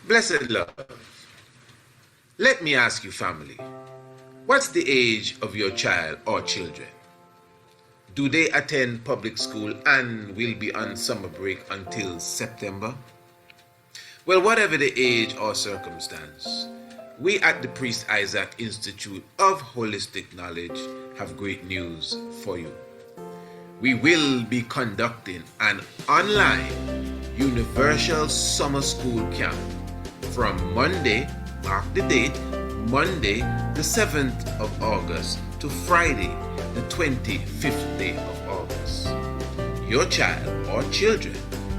Blessed love, let me ask you, family, what's the age of your child or children? Do they attend public school and will be on summer break until September? Well, whatever the age or circumstance, we at the Priest Isaac Institute of Holistic Knowledge have great news for you. We will be conducting an online Universal Summer School Camp from Monday, mark the date, Monday the 7th of August to Friday the 25th day of August. Your child or children,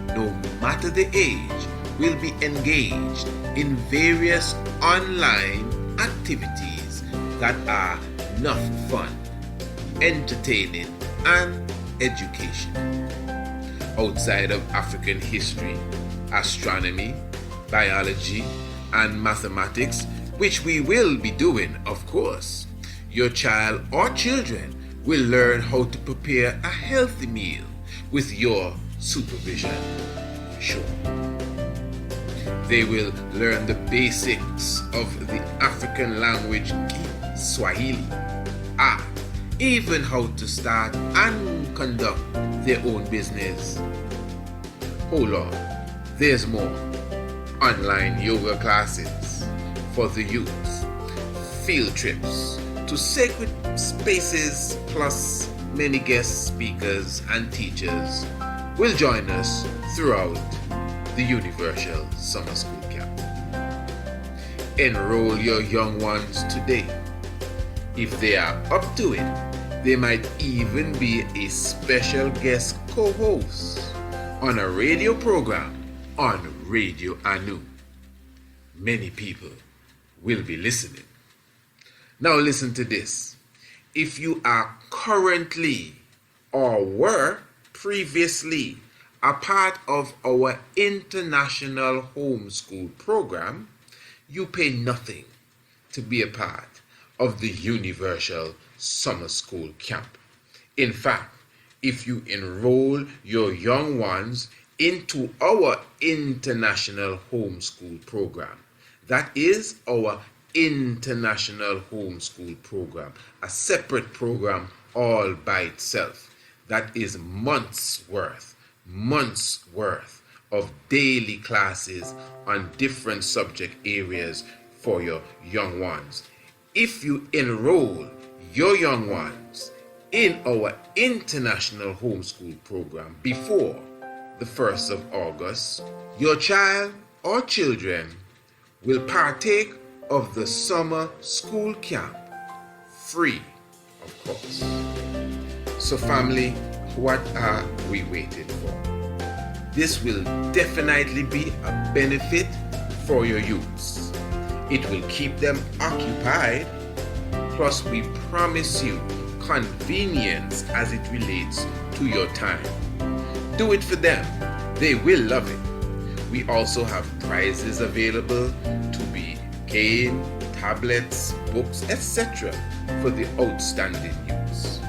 no matter the age, will be engaged in various online activities that are enough fun, entertaining, and education. Outside of African history, astronomy, biology, and mathematics, which we will be doing, of course, your child or children will learn how to prepare a healthy meal with your supervision, for sure. They will learn the basics of the African language Swahili, even how to start and conduct their own business. Hold on, there's more. Online yoga classes for the youth, field trips to sacred spaces, plus many guest speakers and teachers will join us throughout the Universal Summer School Camp. Enroll your young ones today. If they are up to it, they might even be a special guest co-host on a radio program on Radio Anu. Many people will be listening. Now listen to this. If you are currently or were previously a part of our international homeschool program, you pay nothing to be a part of the Universal Summer School Camp. In fact, if you enroll your young ones into our international homeschool program, that is our international homeschool program, a separate program all by itself, that is months worth of daily classes on different subject areas for your young ones. If you enroll your young ones in our international homeschool program before the 1st of August, your child or children will partake of the summer school camp free, of course. So family, what are we waiting for? This will definitely be a benefit for your youths. It will keep them occupied, plus we promise you convenience as it relates to your time. Do it for them. They will love it. We also have prizes available to be gained, tablets, books, etc. for the outstanding youths.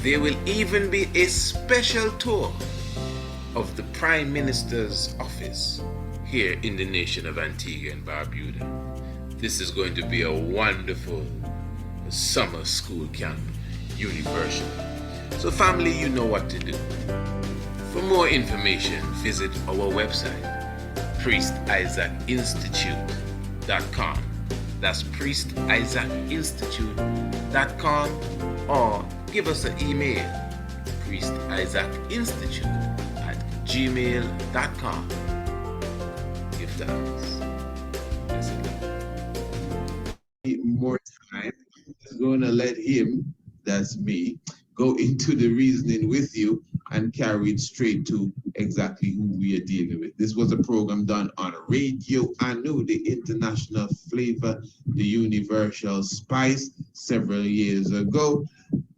There will even be a special tour of the Prime Minister's office here in the nation of Antigua and Barbuda. This is going to be a wonderful summer school camp, universal. So family, you know what to do. For more information, visit our website, priestisaacinstitute.com. That's priestisaacinstitute.com, or give us an email, priestisaacinstitute@gmail.com. Give thanks. More time is going to let him, that's me, go into the reasoning with you and carry it straight to exactly who we are dealing with. This was a program done on Radio Anu, the international flavor, the universal spice, several years ago.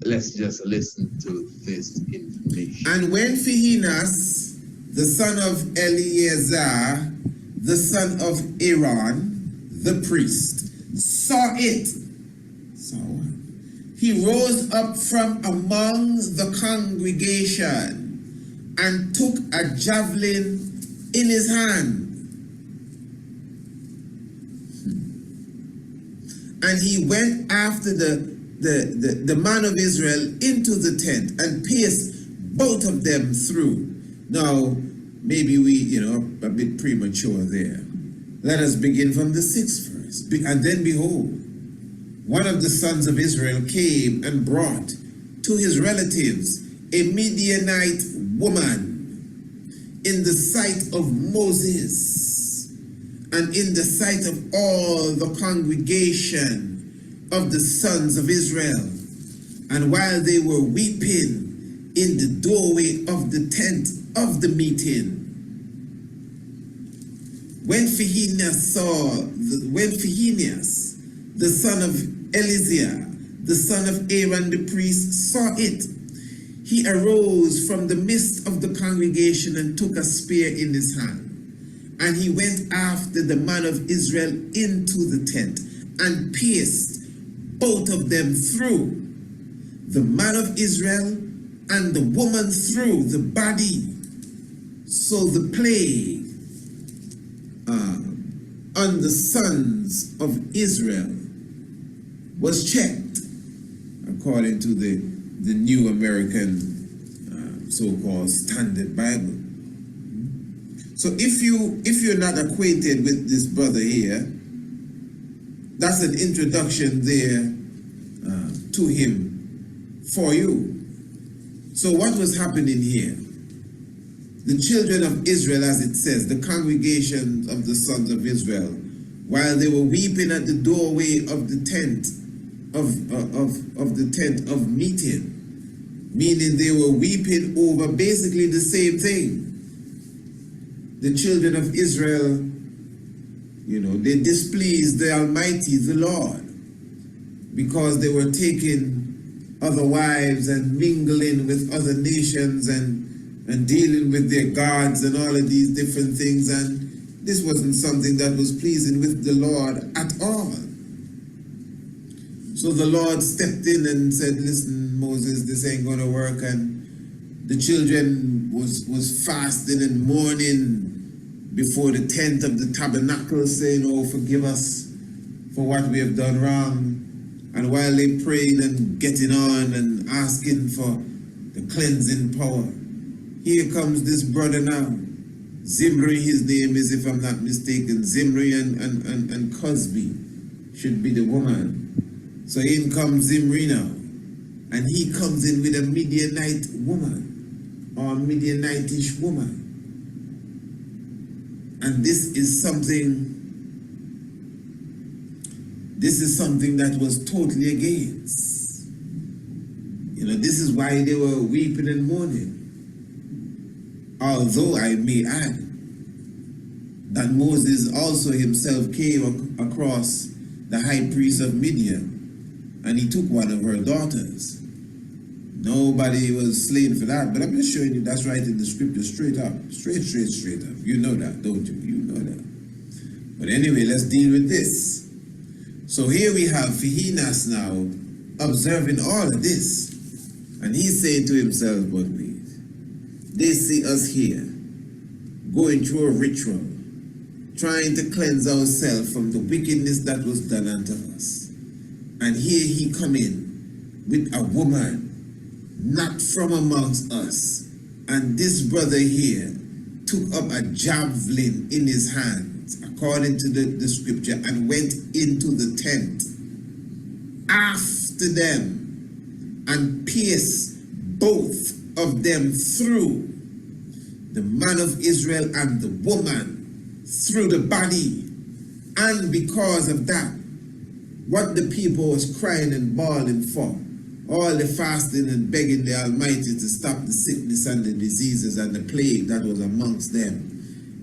Let's just listen to this information. And when Phinehas, the son of Eleazar, the son of Aaron, the priest, saw it, he rose up from among the congregation and took a javelin in his hand And he went after the man of Israel into the tent and pierced both of them through. Now, maybe we, a bit premature there. Let us begin from the 6th verse. And then behold, one of the sons of Israel came and brought to his relatives a Midianite woman in the sight of Moses and in the sight of all the congregation of the sons of Israel. And while they were weeping in the doorway of the tent of the meeting, when Phinehas, the son of Eleazar, the son of Aaron the priest, saw it, he arose from the midst of the congregation and took a spear in his hand. And he went after the man of Israel into the tent and pierced both of them through, the man of Israel and the woman through the body. So the plague on the sons of Israel was checked, according to the New American so-called Standard Bible. So if you're not acquainted with this brother here, that's an introduction there to him for you. So what was happening here? The children of Israel, as it says, the congregation of the sons of Israel, while they were weeping at the doorway of the tent of the tent of meeting, meaning they were weeping over basically the same thing. The children of Israel, they displeased the Almighty, the Lord, because they were taking other wives and mingling with other nations and dealing with their gods and all of these different things. And this wasn't something that was pleasing with the Lord at all. So the Lord stepped in and said, listen, Moses, this ain't going to work. And the children was fasting and mourning before the tent of the tabernacle, saying, oh, forgive us for what we have done wrong. And while they prayed and getting on and asking for the cleansing power, here comes this brother now. Zimri, his name is, if I'm not mistaken, Zimri and Cosby should be the woman. So in comes Zimri now. And he comes in with a Midianite woman, or Midianitish woman. And this is something that was totally against. This is why they were weeping and mourning. Although I may add that Moses also himself came across the high priest of Midian, and he took one of her daughters. Nobody was slain for that, but I'm just showing you that's right in the scripture, straight up. Straight up. You know that, don't you? You know that. But anyway, let's deal with this. So here we have Phinehas now observing all of this. And he's saying to himself, but wait, they see us here, going through a ritual, trying to cleanse ourselves from the wickedness that was done unto us. And here he come in with a woman, not from amongst us. And this brother here took up a javelin in his hands, according to the scripture, and went into the tent after them and pierced both of them through, the man of Israel and the woman through the body. And because of that, what the people was crying and bawling for, all the fasting and begging the Almighty to stop the sickness and the diseases and the plague that was amongst them,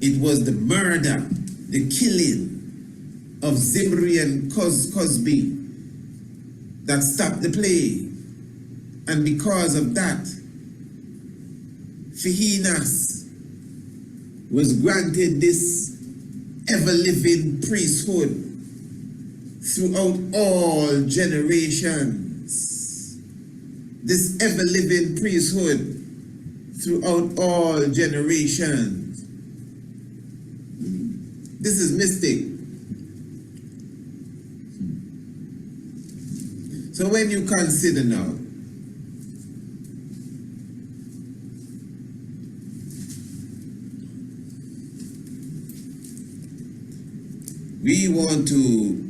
it was the murder, the killing of Zimri and Cosby that stopped the plague. And because of that, Phinehas was granted this ever-living priesthood throughout all generations. This ever-living priesthood throughout all generations. This is mystic. So when you consider now, we want to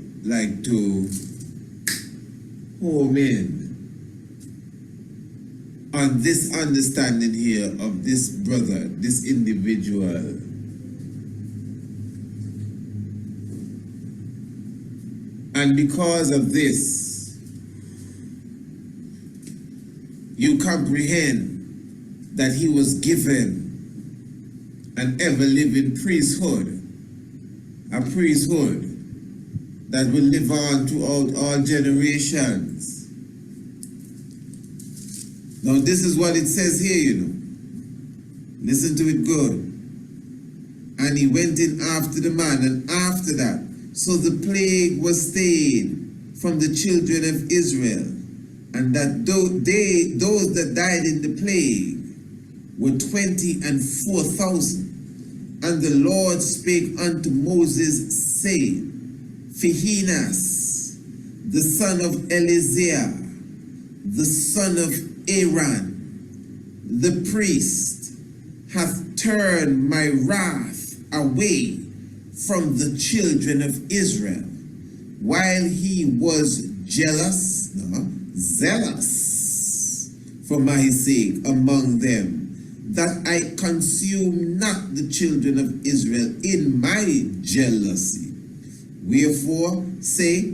home in on this understanding here of this brother, this individual. And because of this, you comprehend that he was given an ever-living priesthood, a priesthood that will live on throughout all generations. Now this is what it says here, you know. Listen to it good. And he went in after the man, and after that, so the plague was stayed from the children of Israel, and that those that died in the plague were 24,000. And the Lord spake unto Moses, saying, Phinehas, the son of Eleazar, the son of Aaron, the priest, hath turned my wrath away from the children of Israel, while he was zealous for my sake among them, that I consume not the children of Israel in my jealousy. Wherefore say,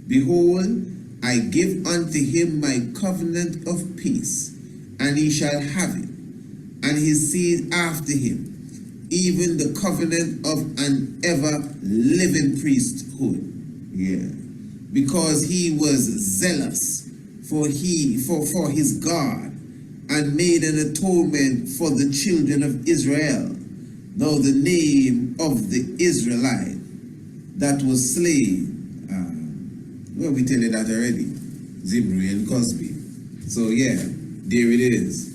Behold, I give unto him my covenant of peace, and he shall have it, and his seed after him, even the covenant of an ever-living priesthood. Yeah. Because he was zealous for his God, and made an atonement for the children of Israel. Now the name of the Israelite that was slain, well, we tell you that already, Zimri and Cosby. So yeah, there it is.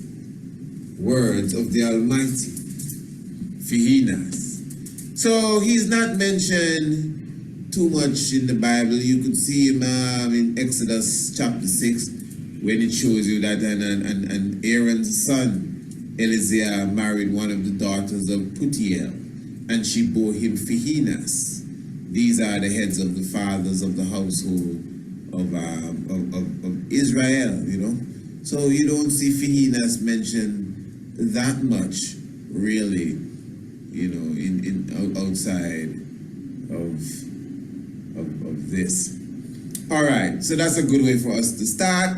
Words of the Almighty. Phinehas. So he's not mentioned too much in the Bible. You could see him in Exodus chapter 6, when it shows you that and Aaron's son Eleazar married one of the daughters of Putiel, and she bore him Phinehas. These are the heads of the fathers of the household of Israel, you know. So you don't see Phinehas mentioned that much, really, you know, in outside of this. All right, so that's a good way for us to start.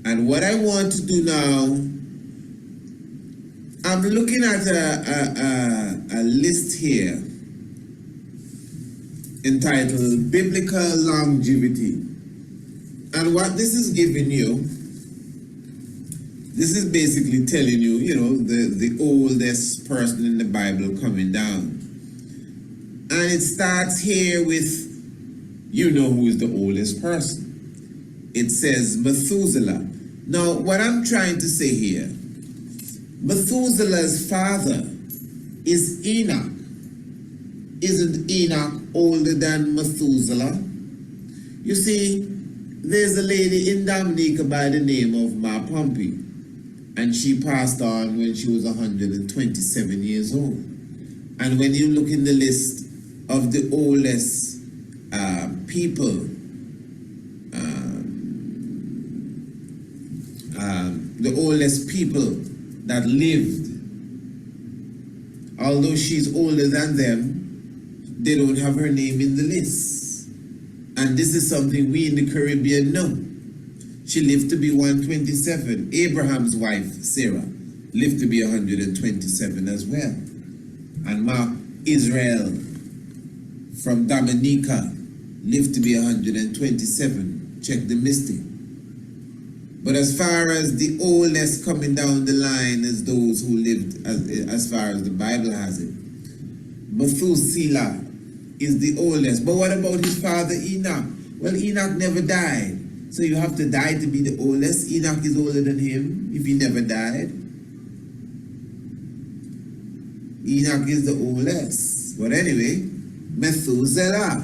And what I want to do now, I'm looking at a list here entitled Biblical Longevity. And what this is giving you, this is basically telling you, you know, the oldest person in the Bible coming down. And it starts here with, you know who is the oldest person. It says Methuselah. Now, what I'm trying to say here, Methuselah's father is Enoch. Isn't Enoch older than Methuselah? You see, there's a lady in Dominica by the name of Ma Pompey, and she passed on when she was 127 years old. And when you look in the list of the oldest people, the oldest people that lived, although she's older than them, they don't have her name in the list. And this is something we in the Caribbean know. She lived to be 127. Abraham's wife, Sarah, lived to be 127 as well. And Ma Israel from Dominica lived to be 127. Check the mystic. But as far as the oldest coming down the line is those who lived as far as the Bible has it, Methuselah is the oldest. But what about his father Enoch? Well, Enoch never died. So you have to die to be the oldest. Enoch is older than him if he never died. Enoch is the oldest. But anyway, Methuselah.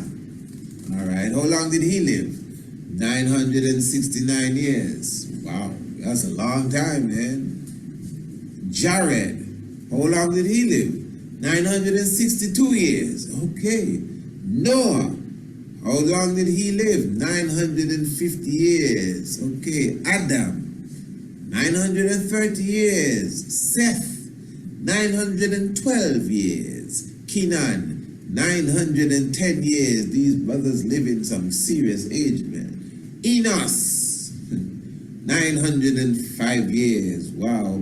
All right, how long did he live? 969 years. Wow, that's a long time, man. Jared, how long did he live? 962 years. Okay. Noah, how long did he live? 950 years. Okay. Adam, 930 years. Seth, 912 years. Kenan, 910 years. These brothers live in some serious age, man. Enos, 905 years. Wow.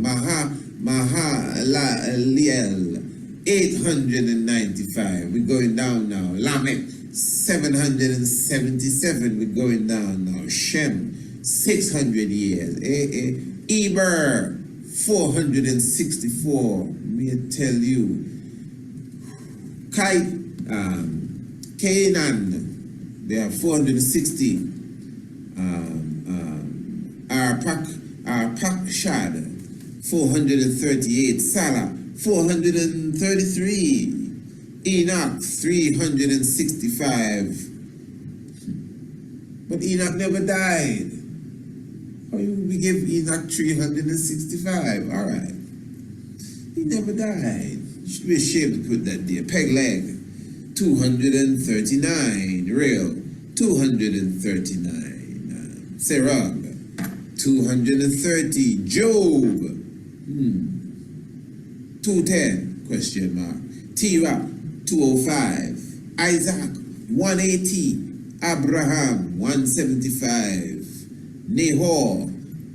Mahalalel, 895. We're going down now. Lamech, 777. We're going down now. Shem, 600 years. Eber, 464. Me tell you. Canaan, they are 460. Arpachshad, 438. Salah, 433. Enoch, 365. But Enoch never died. We give Enoch 365. All right. He never died. You should be ashamed to put that there. Pegleg, 239. Real, 239. Serug, 230. Job, 210, question mark. Terah, 205. Isaac, 180. Abraham, 175. Nahor,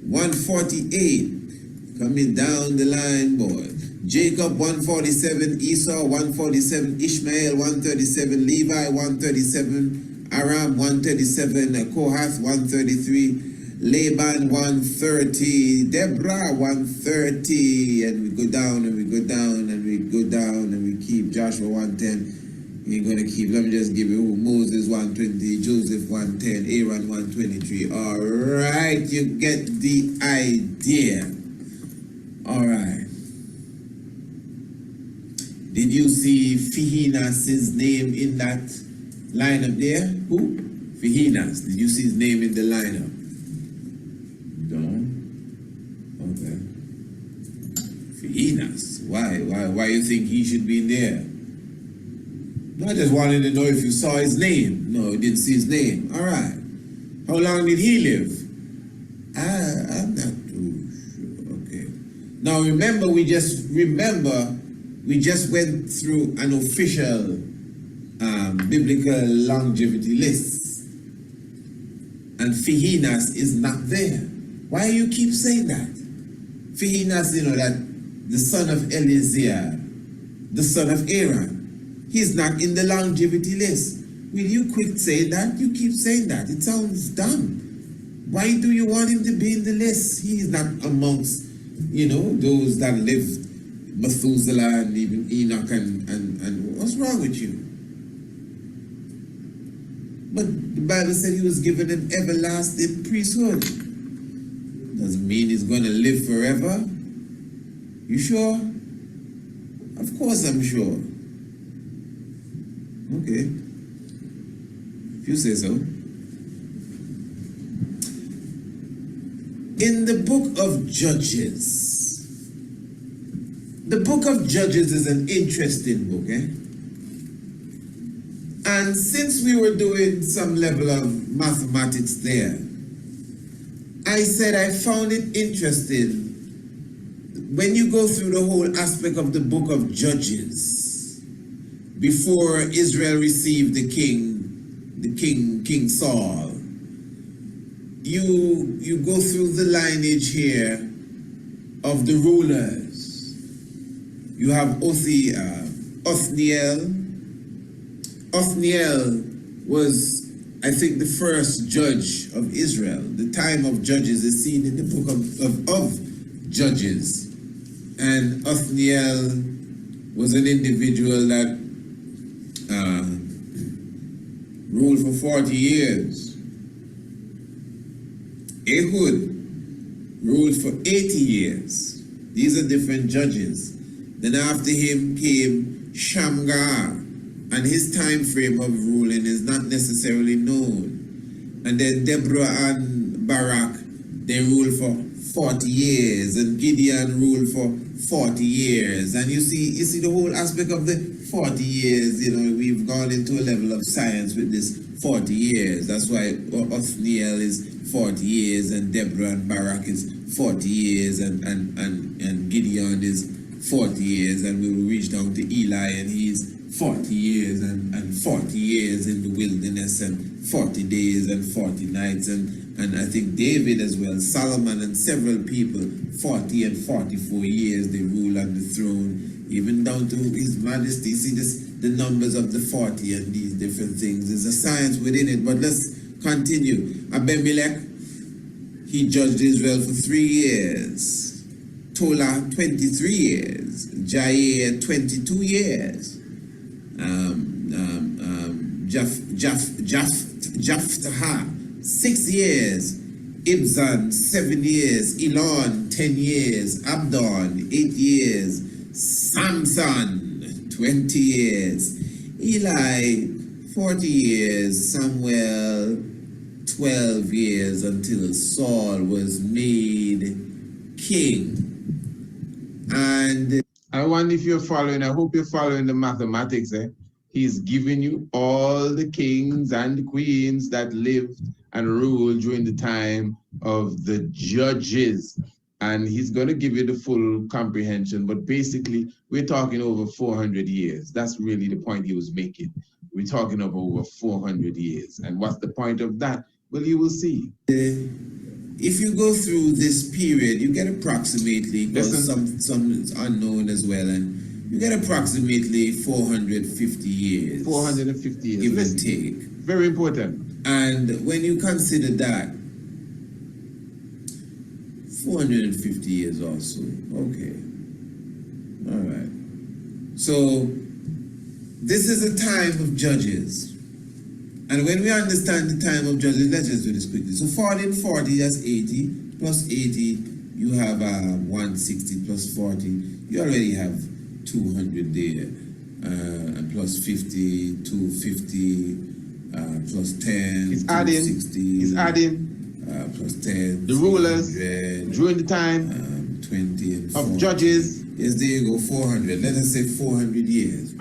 148. Coming down the line, boy. Jacob, 147. Esau, 147. Ishmael, 137. Levi, 137. Aram, 137. Kohath, 133. Laban, 130. Deborah, 130. And we go down and we go down and we go down and we keep Joshua, 110. You're going to keep, let me just give you Moses, 120. Joseph, 110. Aaron, 123. All right, you get the idea. All right. Did you see Phinehas' name in that lineup there? Who? Phinehas. Did you see his name in the lineup? No? Okay. Phinehas. Why you think he should be in there? No, I just wanted to know if you saw his name. No, you didn't see his name. All right. How long did he live? I'm not too sure. Okay. Now remember, we just went through an official biblical longevity list. And Phinehas is not there. Why you keep saying that? Phinehas, that the son of Eleazar, the son of Aaron, he's not in the longevity list. Will you quit saying that? You keep saying that. It sounds dumb. Why do you want him to be in the list? He's not amongst, those that lived, Methuselah and even Enoch and what's wrong with you? But the Bible said he was given an everlasting priesthood. Doesn't mean he's going to live forever. You sure? Of course I'm sure. Okay. If you say so. In the book of Judges. The book of Judges is an interesting book, eh? And since we were doing some level of mathematics there, I said I found it interesting when you go through the whole aspect of the book of Judges, before Israel received the King Saul, you go through the lineage here of the rulers. You have Othniel. Othniel was, I think, the first judge of Israel. The time of Judges is seen in the book of Judges. And Othniel was an individual that ruled for 40 years. Ehud ruled for 80 years. These are different judges. Then after him came Shamgar, and his time frame of ruling is not necessarily known. And then Deborah and Barak, they ruled for 40 years, and Gideon ruled for 40 years. And you see the whole aspect of the 40 years, we've gone into a level of science with this 40 years. That's why Othniel is 40 years, and Deborah and Barak is 40 years, and Gideon is 40 years, and we will reach down to Eli, and he's 40 years and 40 years in the wilderness, and 40 days and 40 nights, and I think David as well, Solomon and several people, 40 and 44 years they rule on the throne, even down to His Majesty. See the numbers of the 40 and these different things. There's a science within it, but let's continue. Abimelech, he judged Israel for 3 years. Tola, 23 years. Jair, 22 years. Jephthah, 6 years. Ibzan, 7 years. Elon, 10 years. Abdon, 8 years. Samson, 20 years. Eli, 40 years. Samuel, 12 years, until Saul was made king. And I wonder if you're following. I hope you're following the mathematics. He's giving you all the kings and the queens that lived and ruled during the time of the judges. And he's going to give you the full comprehension. But basically, we're talking over 400 years. That's really the point he was making. We're talking of over 400 years. And what's the point of that? Well, you will see. If you go through this period, you get approximately, because some is unknown as well, and you get approximately 450 years. 450 years. Give and take. Very important. And when you consider that, 450 years also. Okay. All right. So, this is a time of judges. And when we understand the time of judges, let's just do this quickly. So 40 and 40, that's 80. Plus 80, you have 160 plus 40. You already have 200 there. And plus 50, 250, plus 10, it's adding, 260. it's adding. Plus 10. The rulers, during the time 20 and 40. of judges. Yes, there you go, 400. Let us say 400 years.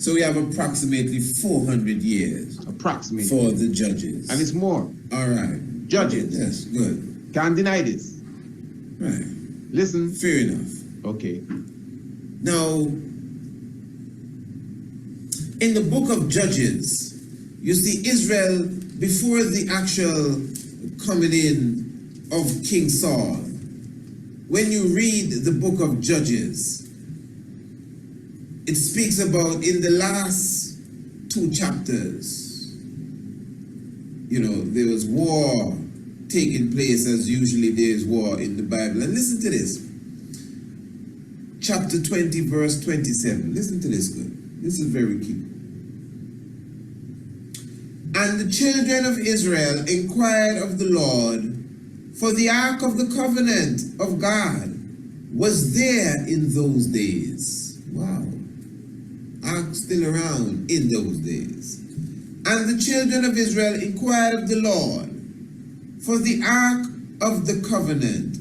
So we have approximately 400 years. Approximately. For the judges. And it's more. All right. Judges. Yes, good. Can't deny this. Right. Listen. Fair enough. Okay. Now, in the book of Judges, you see Israel before the actual coming in of King Saul. When you read the book of Judges, it speaks about in the last 2 chapters, there was war taking place, as usually there is war in the Bible. And listen to this. Chapter 20, verse 27. Listen to this good. This is very key. And the children of Israel inquired of the Lord, for the ark of the covenant of God was there in those days. Wow. Ark still around in those days. And the children of Israel inquired of the Lord, for the ark of the covenant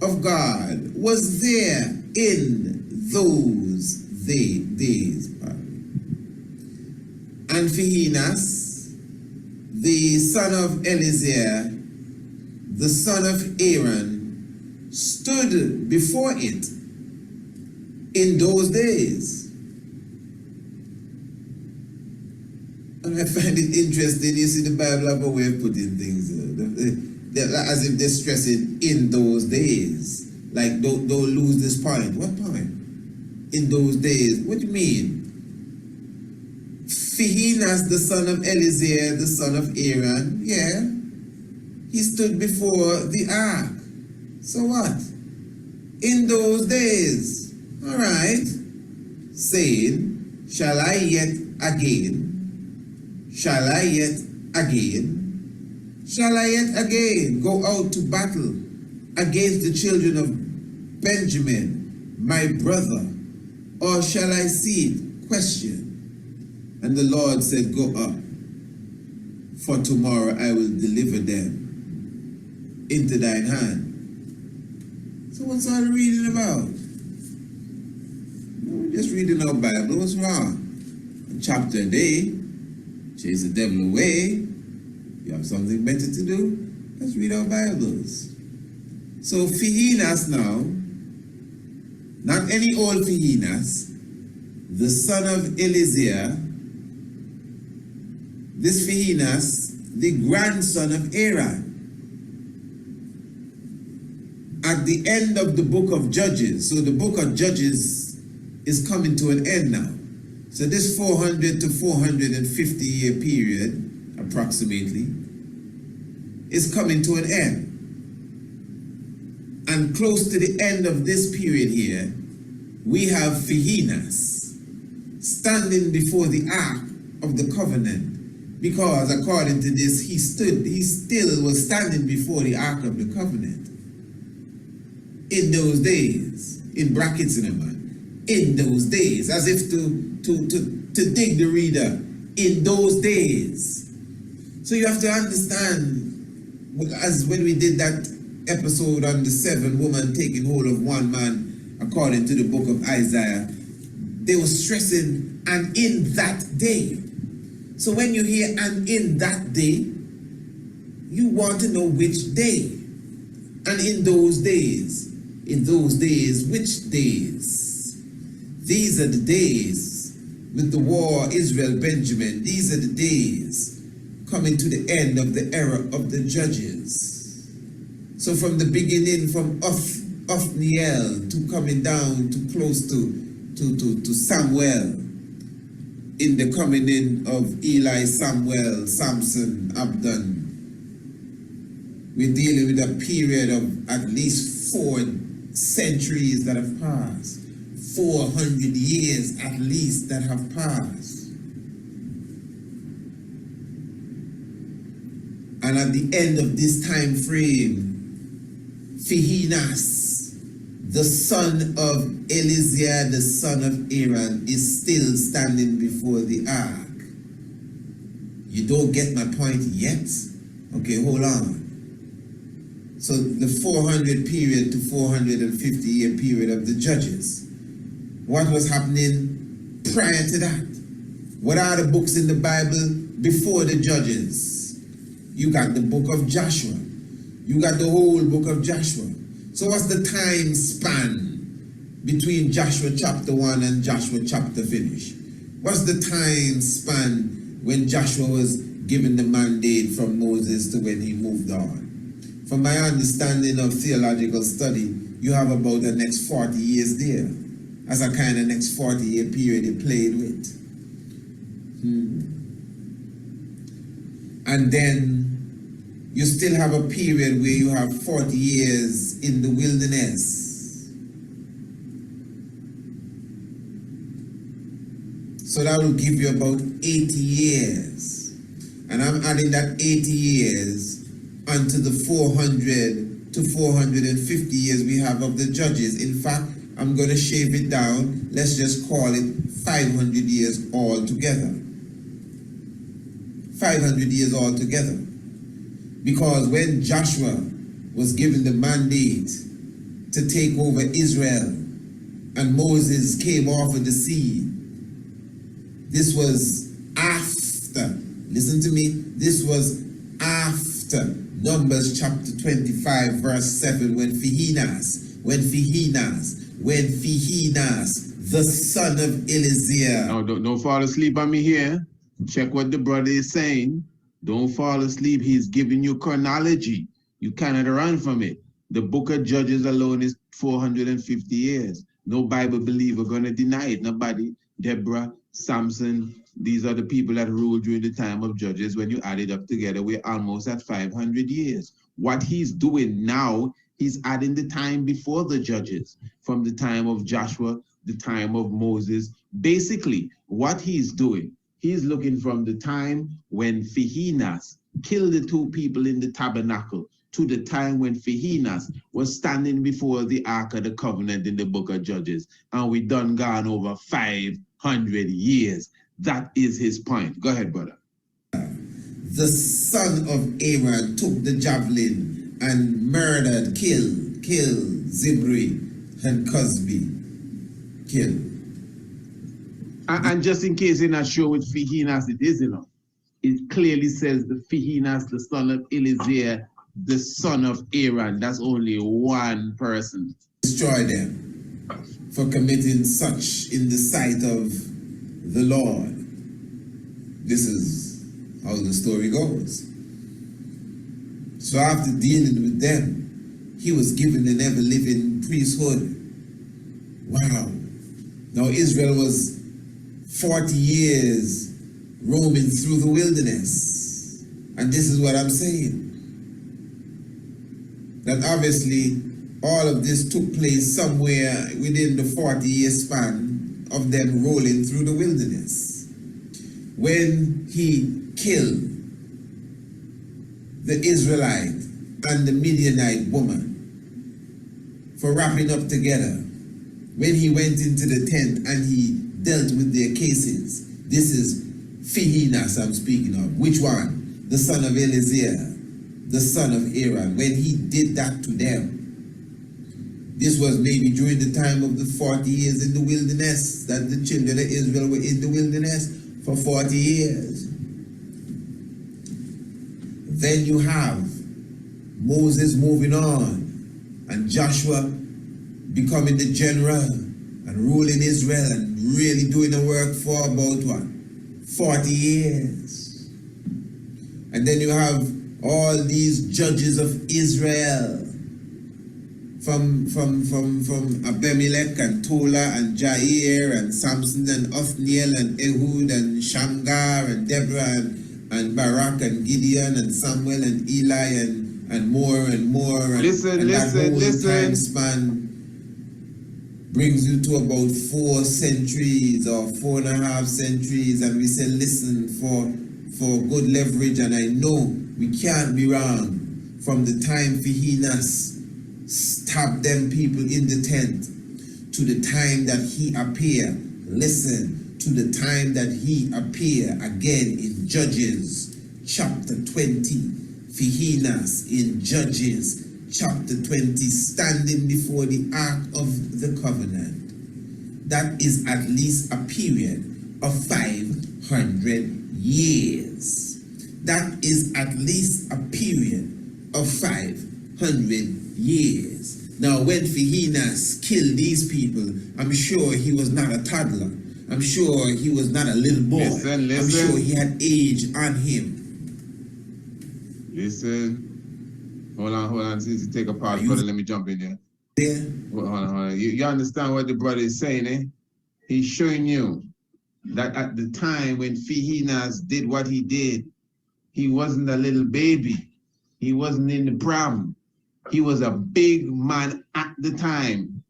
of God was there in those days. And Phinehas, the son of Eleazar, the son of Aaron, stood before it in those days. And I find it interesting. You see, the Bible have a way of putting things as if they're stressing in those days. Like, don't lose this point. What point? In those days. What do you mean? Phinehas, the son of Eleazar, the son of Aaron, yeah, he stood before the ark. So what? In those days. All right. Saying, shall I yet again? Shall I yet again? Shall I yet again go out to battle against the children of Benjamin, my brother? Or shall I see it? Question. And the Lord said, go up. for tomorrow I will deliver them into thine hand. So what's all the reading about? We're just reading our Bible. What's wrong? A chapter a day, chase the devil away. You have something better to do? Let's read our Bibles. So Phinehas now, not any old Phinehas, the son of Eleazar, this Phinehas, the grandson of Aaron. At the end of the book of Judges, so the book of Judges is coming to an end now. So this 400 to 450 year period, approximately, is coming to an end. And close to the end of this period here, we have Phinehas standing before the Ark of the Covenant, because according to this, he still was standing before the Ark of the Covenant. In those days, in brackets in a man, in those days, as if to dig the reader, in those days. So you have to understand, as when we did that episode on the 7 women taking hold of one man, according to the book of Isaiah, they were stressing, and in that day. So when you hear and in that day, you want to know which day. And in those days, which days? These are the days with the war Israel-Benjamin. These are the days coming to the end of the era of the judges. So from the beginning, from Othniel to coming down to close to Samuel, in the coming in of Eli, Samuel, Samson, Abdon, we're dealing with a period of at least 4 centuries that have passed. 400 years at least that have passed. And at the end of this time frame, Phinehas, the son of Eleazar, the son of Aaron, is still standing before the ark. You don't get my point yet? Okay, hold on. So the 400 period to 450 year period of the judges. What was happening prior to that? What are the books in the Bible before the judges? You got the book of Joshua. You got the whole book of Joshua. So what's the time span between Joshua chapter 1 and Joshua chapter finish? What's the time span when Joshua was given the mandate from Moses to when he moved on? From my understanding of theological study, you have about the next 40 years there, as a kind of next 40-year period he played with. And then you still have a period where you have 40 years in the wilderness. So that will give you about 80 years. And I'm adding that 80 years onto the 400 to 450 years we have of the judges. In fact, I'm going to shave it down. Let's just call it 500 years altogether. 500 years altogether. Because when Joshua was given the mandate to take over Israel and Moses came off of the sea, this was after, listen to me, this was after Numbers chapter 25 verse 7, when Phinehas, the son of Eleazar. Now, don't fall asleep on me here. Check what the brother is saying. Don't fall asleep. He's giving you chronology. You cannot run from it. The book of Judges alone is 450 years. No Bible believer going to deny it. Nobody. Deborah, Samson, these are the people that ruled during the time of Judges. When you add it up together, we're almost at 500 years. What he's doing now, he's adding the time before the Judges, from the time of Joshua, the time of Moses. Basically, what he's doing, he's looking from the time when Phinehas killed the 2 people in the tabernacle to the time when Phinehas was standing before the Ark of the Covenant in the book of Judges. And we done gone over 500 years. That is his point. Go ahead, brother. the son of Aaron, took the javelin and murdered, killed Zimri and Cosby. Killed. And just in case you're not sure which Phinehas it is, it clearly says the Phinehas, the son of Eleazar, the son of Aaron. That's only one person. Destroy them for committing such in the sight of the Lord. This is how the story goes. So after dealing with them, he was given an ever-living priesthood. Wow. Now Israel was 40 years roaming through the wilderness. And this is what I'm saying. That obviously all of this took place somewhere within the 40-year span of them rolling through the wilderness. When he killed the Israelite and the Midianite woman for wrapping up together, when he went into the tent and he dealt with their cases, this is Phinehas I'm speaking of. Which one? The son of Eleazar, the son of Aaron. When he did that to them, this was maybe during the time of the 40 years in the wilderness, that the children of Israel were in the wilderness for 40 years. Then you have Moses moving on and Joshua becoming the general and ruling Israel and really doing the work for about what? 40 years. And then you have all these judges of Israel from Abimelech and Tola and Jair and Samson and Othniel and Ehud and Shamgar and Deborah and Barak and Gideon and Samuel and Eli and more and more. And that whole time span brings you to about 4 centuries or 4.5 centuries, and we say, listen, for good leverage, and I know we can't be wrong, from the time Phinehas stabbed them people in the tent to the time that he appeared. Listen, to the time that he appeared again in Judges chapter 20. Phinehas in Judges chapter 20, standing before the Ark of the Covenant. That is at least a period of 500 years. That is at least a period of 500 years. Now, when Phinehas killed these people, I'm sure he was not a toddler. I'm sure he was not a little boy. Listen. I'm sure he had age on him. Listen. Hold on. Since you take a pause, brother, let me jump in there. Yeah. Hold on. You understand what the brother is saying, eh? He's showing you that at the time when Phinehas did what he did, he wasn't a little baby. He wasn't in the pram. He was a big man at the time,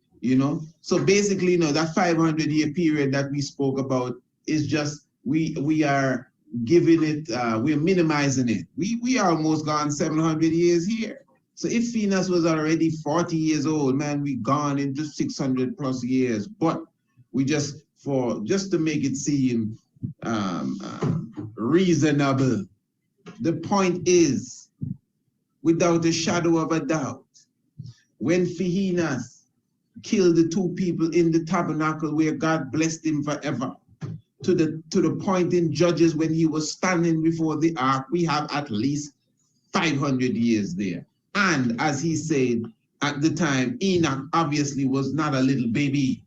So basically, that 500-year period that we spoke about is just, we are giving it, we're minimizing it. We are almost gone 700 years here. So if Phinehas was already 40 years old, man, we gone into 600 plus years. But we just to make it seem reasonable, the point is, without a shadow of a doubt, when Phinehas killed the 2 people in the tabernacle where God blessed him forever, to the point in Judges when he was standing before the ark, we have at least 500 years there. And as he said, at the time, Enoch obviously was not a little baby.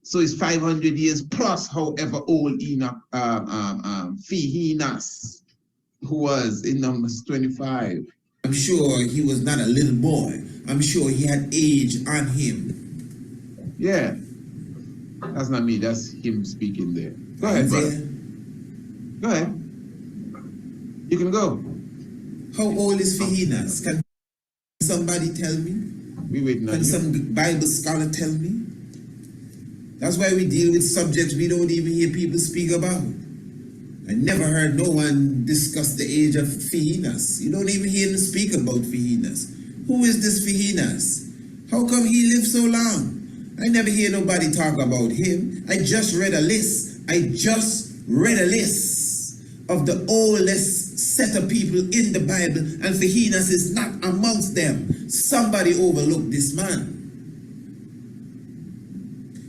So it's 500 years plus however old Enoch, Phinehas, who was in Numbers 25. I'm sure he was not a little boy. I'm sure he had age on him. Yeah. That's not me, that's him speaking there. Go ahead, brother. Go ahead. You can go. How old is Phinehas? Can somebody tell me? We waiting on you. Can some Bible scholar tell me? That's why we deal with subjects we don't even hear people speak about. I never heard no one discuss the age of Phinehas. You don't even hear them speak about Phinehas. Who is this Phinehas? How come he lived so long? I never hear nobody talk about him. I just read a list of the oldest set of people in the Bible, and Phinehas is not amongst them. Somebody overlooked this man.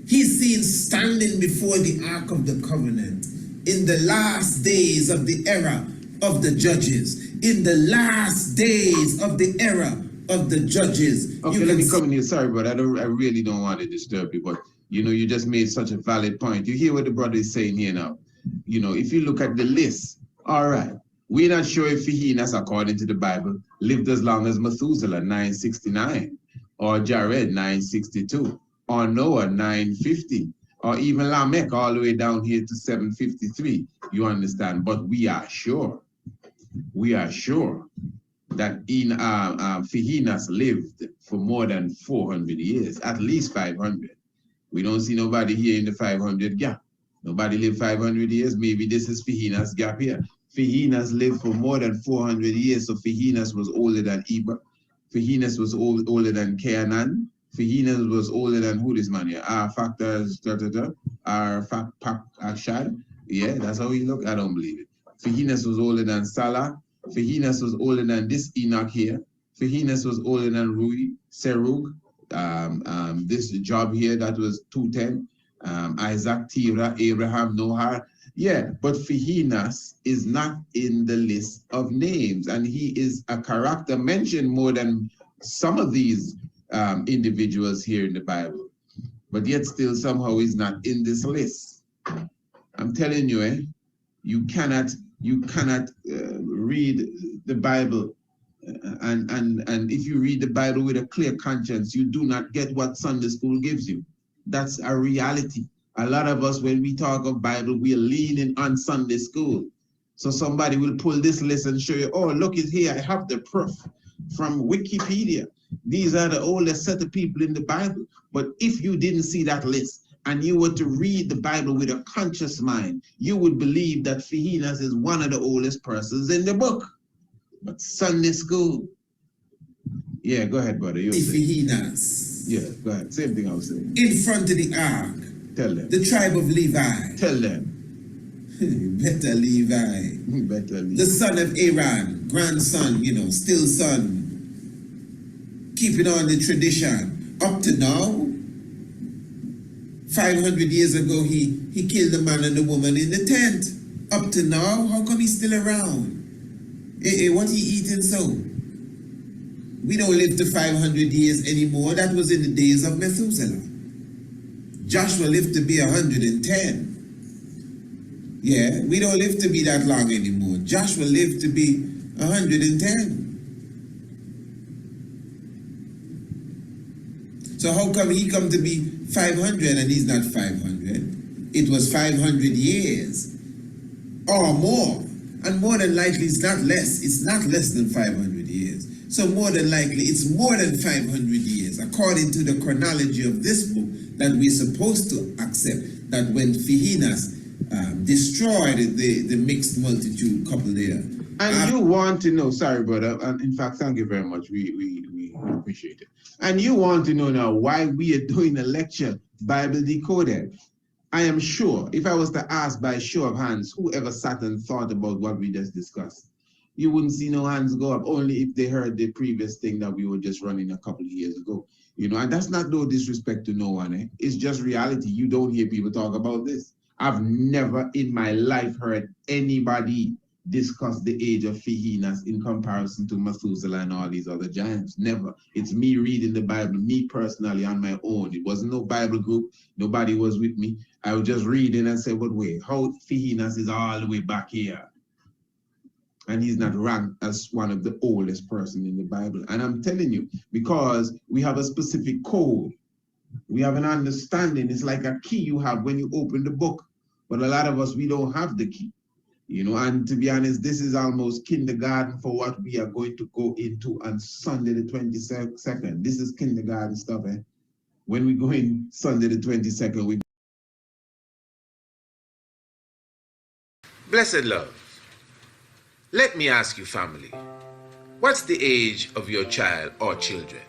He's seen standing before the Ark of the Covenant in the last days of the era of the judges. In the last days of the era of the judges. Okay, let me come in here. Sorry, brother. I really don't want to disturb you, but you know, you just made such a valid point. You hear what the brother is saying here now. You know, if you look at the list, all right, we're not sure if Phinehas, according to the Bible, lived as long as Methuselah, 969, or Jared, 962, or Noah, 950, or even Lamech, all the way down here to 753. You understand? But we are sure that Phinehas lived for more than 400 years, at least 500. We don't see nobody here in the 500 gap. Nobody lived 500 years. Maybe this is Phinehas' gap here. Phinehas lived for more than 400 years, so Phinehas was older than Eber. Phinehas was older than Canaan. Phinehas was older than who this man here? Arshad. Yeah, that's how he look. I don't believe it. Phinehas was older than Salah. Phinehas was older than this Enoch here. Phinehas was older than Rui, Serug. This job here, that was 210. Isaac, Terah, Abraham, Noah. Yeah, but Phinehas is not in the list of names, and he is a character mentioned more than some of these individuals here in the Bible, but yet still somehow he's not in this list. I'm telling you, you cannot read the Bible, and if you read the Bible with a clear conscience, you do not get what Sunday school gives you. That's a reality. A lot of us, when we talk of Bible, we are leaning on Sunday school. So somebody will pull this list and show you, oh, look it here, I have the proof from Wikipedia. These are the oldest set of people in the Bible. But if you didn't see that list and you were to read the Bible with a conscious mind, you would believe that Phinehas is one of the oldest persons in the book. But Sunday school. Yeah, go ahead, brother. Phinehas. Yeah, go ahead. Same thing I was saying. In front of the ark. Tell them. The tribe of Levi. Tell them. Better Levi. Better Levi. The son of Aaron, grandson, still son. Keeping on the tradition. Up to now, 500 years ago, he killed the man and the woman in the tent. Up to now, how come he's still around? What he eating so? We don't live to 500 years anymore. That was in the days of Methuselah. Joshua lived to be 110. Yeah, we don't live to be that long anymore. Joshua lived to be 110. So how come he come to be 500 and he's not 500? It was 500 years or more. And more than likely it's not less. It's not less than 500 years. So more than likely it's more than 500 years, according to the chronology of this book, that we're supposed to accept, that when Phinehas destroyed the mixed multitude couple there. And you want to know, sorry brother, and in fact, thank you very much, we appreciate it. And you want to know now why we are doing a lecture, Bible Decoded. I am sure, if I was to ask by show of hands, whoever sat and thought about what we just discussed, you wouldn't see no hands go up, only if they heard the previous thing that we were just running a couple of years ago. And that's not no disrespect to no one. It's just reality. You don't hear people talk about this. I've never in my life heard anybody discuss the age of Phinehas in comparison to Methuselah and all these other giants. Never. It's me reading the Bible, me personally on my own. It wasn't no Bible group. Nobody was with me. I was just reading and said, but wait, how Phinehas is all the way back here? And he's not ranked as one of the oldest person in the Bible. And I'm telling you, because we have a specific code. We have an understanding. It's like a key you have when you open the book. But a lot of us, we don't have the key. And to be honest, this is almost kindergarten for what we are going to go into on Sunday the 22nd. This is kindergarten stuff, When we go in Sunday the 22nd, we... Blessed love, let me ask you, family, what's the age of your child or children?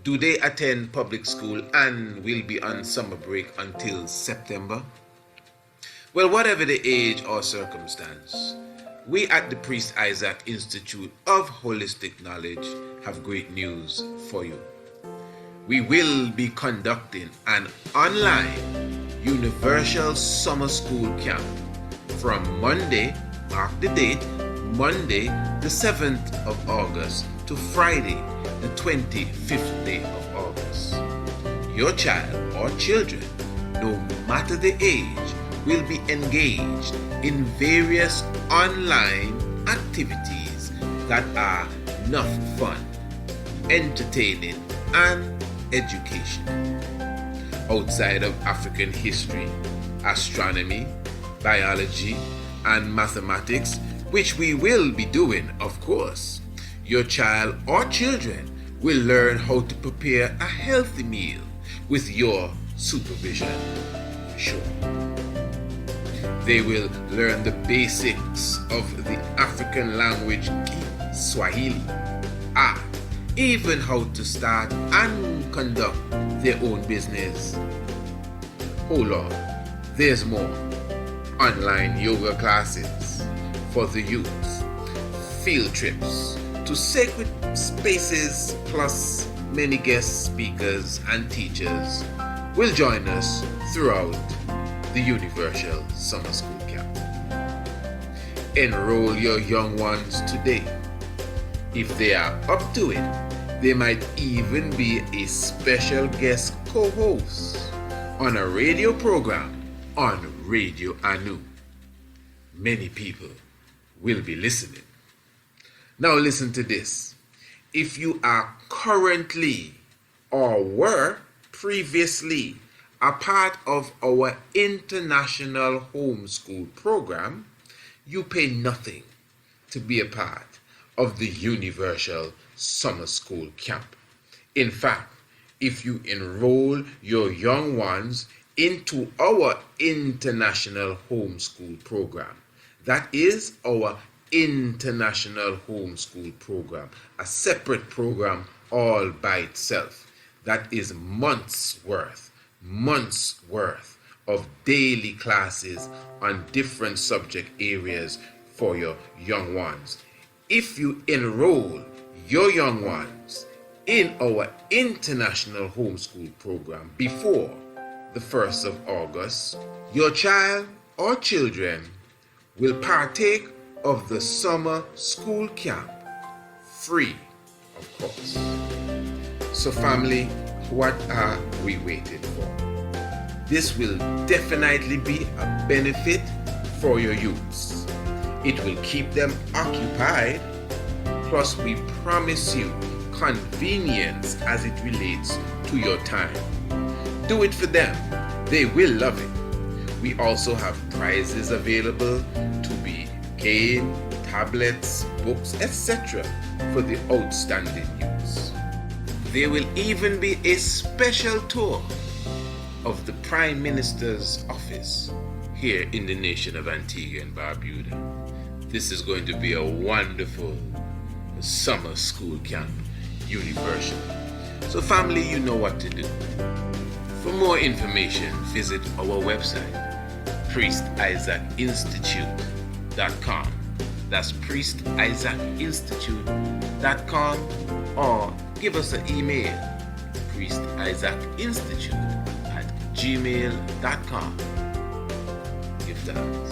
Do they attend public school and will be on summer break until September? Well, whatever the age or circumstance, we at the Priest Isaac Institute of Holistic Knowledge have great news for you. We will be conducting an online Universal Summer School Camp from Monday, mark the date, Monday the 7th of August to Friday the 25th day of August. Your child or children, no matter the age, will be engaged in various online activities that are enough fun, entertaining, and education. Outside of African history, astronomy, biology, and mathematics, which we will be doing, of course, your child or children will learn how to prepare a healthy meal with your supervision, for sure. They will learn the basics of the African language Swahili, art, even how to start and conduct their own business. Hold on, there's more. Online yoga classes for the youth, field trips to sacred spaces, plus many guest speakers and teachers will join us throughout the Universal Summer School Camp. Enroll your young ones today. If they are up to it, they might even be a special guest co-host on a radio program on Radio Anu. Many people will be listening. Now listen to this. If you are currently or were previously a part of our international homeschool program, you pay nothing to be a part of the Universal Summer School Camp. In fact, if you enroll your young ones into our international homeschool program, that is our international homeschool program, a separate program all by itself, that is months worth of daily classes on different subject areas for your young ones. If you enroll your young ones in our international homeschool program before the 1st of August, your child or children will partake of the summer school camp free, of course. So family, what are we waiting for? This will definitely be a benefit for your youths. It will keep them occupied, plus we promise you convenience as it relates to your time. Do it for them. They will love it. We also have prizes available to be game, tablets, books, etc. for the outstanding youths. There will even be a special tour of the Prime Minister's office here in the nation of Antigua and Barbuda. This is going to be a wonderful summer school camp, universal. So family, you know what to do. For more information, visit our website, priestisaacinstitute.com. That's priestisaacinstitute.com, or give us an email, priestisaacinstitute@gmail.com. Give thanks.